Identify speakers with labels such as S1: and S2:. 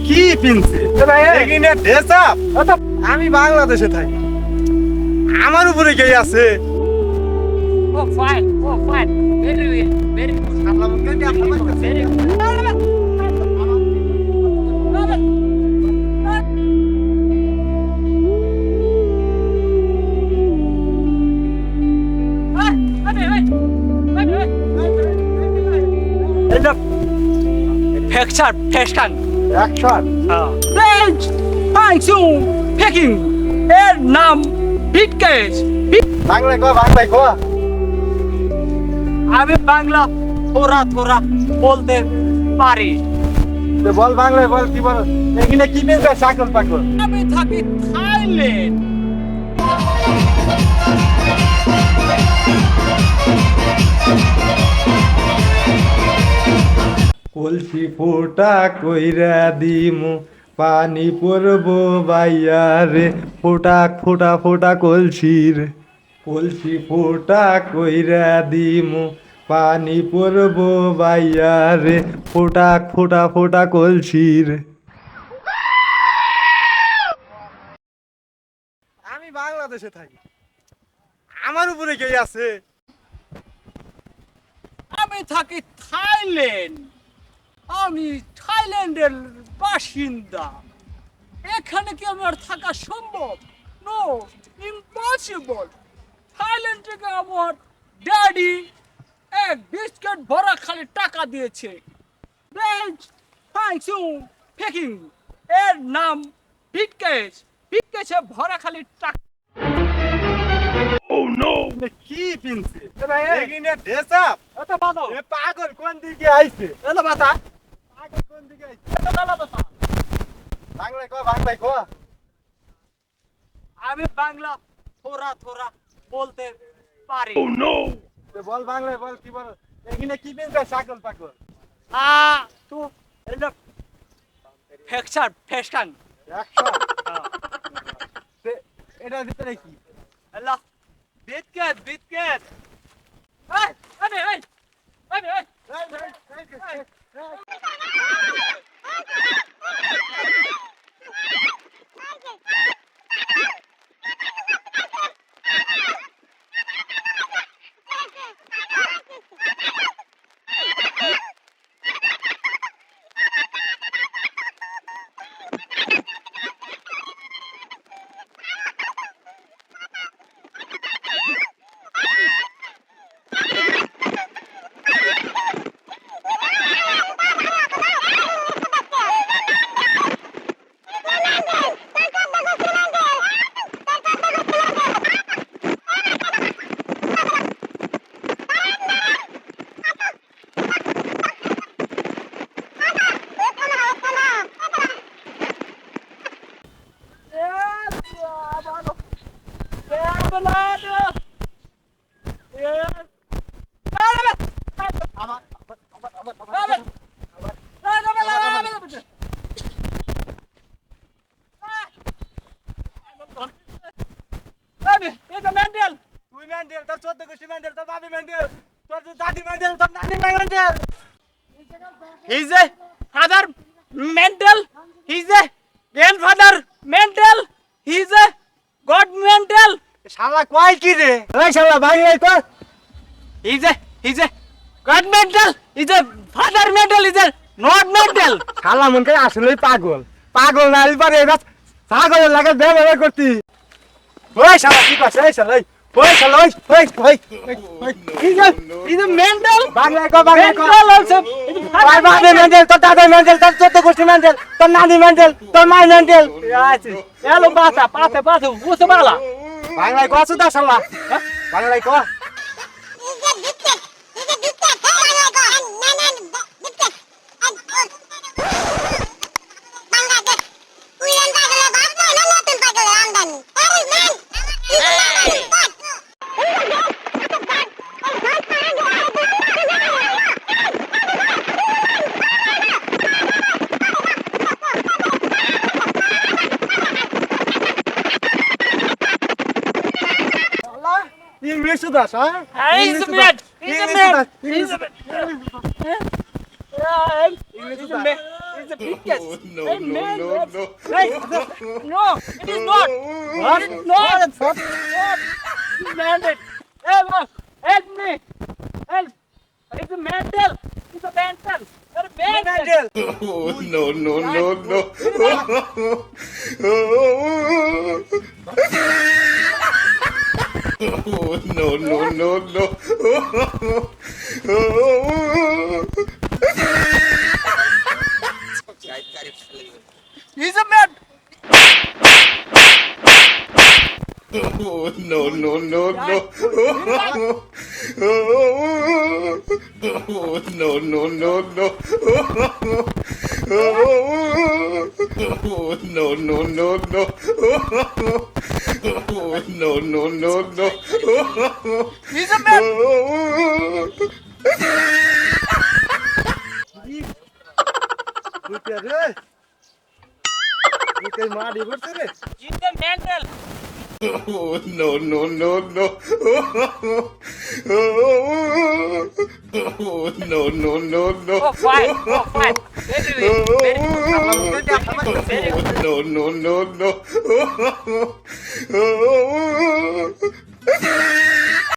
S1: কি পিনছে এখানে dress up আমি বাংলাদেশে থাকি আমার উপরে কে আছে
S2: Oh, fine. Oh, fine. Very good. Very good. এটা fracture fashion
S1: action
S2: range function packing এর নাম বিটকেস
S1: বাংলায় কো
S2: আমি বাংলা থোড়া থোড়া বলতে পারি
S1: বল বাংলায় বল কি বল এখানে কি পিনছে সাকল পাকল
S2: আমি থাকি থাইল্যান্ড
S1: কলসি ফোটা কইরা দিমু পানি পড়ব বাইয়া রে ফোটা ফোটা ফোটা কলসির কলসি ফোটা কইরা দিমু পানি পড়ব বাইয়া রে ফোটা ফোটা ফোটা কলসির আমি বাংলাদেশে থাকি আমার উপরে কে আছে
S2: আমি থাকি থাইল্যান্ড আমি থাইল্যান্ডের বাসিন্দা এখানে কি আমার থাকা সম্ভব নো ইম্পসিবল থাইল্যান্ড থেকে আমার ড্যাডি এক বিস্কুট ভরা খালি টাকা দিয়েছে রেঞ্জ ফাংশন প্যাকিং এর নাম বিটকেস বিটকেসে ভরা খালি টাকা
S1: কি পিনছে এখানে ড্রেস আপ
S2: এটা বাদো
S1: এ পাগল কোন দিকে আইছে
S2: এটা বাতা
S1: পাগল কোন দিকে আইছে
S2: এটা বাতা
S1: বাংলায় কো
S2: আমি বাংলা থোড়া থোড়া বলতে পারি
S1: বল বাংলায় বল কি বল এখানে কি পিনছে সাকল পাকল
S2: তো এটা ফ্যাকচার ফ্যাশন
S1: অ্যাকশন এটা ভিতরে কি
S2: আল্লাহ বিটকেট বিটকেট এই আরে এই আরে এই
S1: তুই মেন্ডেল তোর 14 গোষ্ঠী মেন্ডেল তোর বাবি মেন্ডেল তোর দাদি মেন্ডেল তোর নানি Mendel
S2: He's a father mental. He's a grandfather mental. He's a god mental.
S1: শালা কয় কি রে এই শালা বাংলায় কো
S2: He's a god mental. He's a father mental. He's a not mental.
S1: শালা মন কে আসলেই পাগল পাগল না এবারে এরা পাগল লাগে বের করতি ওই শালা কি কইছ এই শালা ওই শালা ওই
S2: He's a mental.
S1: বাংলায় কো
S2: Mental also.
S1: ভাই বাবি মেন্ডেল তোর দাদি মেন্ডেল তোর 14 গোষ্ঠী মেন্ডেল তোর নানি মেন্ডেল তোর মা Mendel
S2: Hello, pasa. Who's bala?
S1: বাংলায় কো সুদা শালা বাংলায় কো ইংলিশ সুদা
S2: He's a man. He's a man. He's a man. He's a biggest.
S3: no,
S2: Hey,
S3: no,
S2: man,
S3: no,
S2: that's-
S3: no.
S2: Hey, no, it is not.
S1: What?
S2: It is not.
S1: What?
S2: You landed. Hey, look, help me. Help. It's a mental. It's a mental. You're a mental.
S3: Oh, no, no, no, no. Oh, no, no, no, no.
S2: He's a man.
S3: Oh, no, no, no, no. Oh, no, no, no, no. Oh, no, no, no, no. Oh, no, no, no, no.
S2: He's a man.
S1: বুঝতে রে তুই মারি করছে রে
S2: He's a mental.
S3: Oh, no, no, no, no. Oh, no, no, no, no.
S2: Oh, fine. Oh, fine. Very good. Very good. Very good.
S3: No, no, no, no.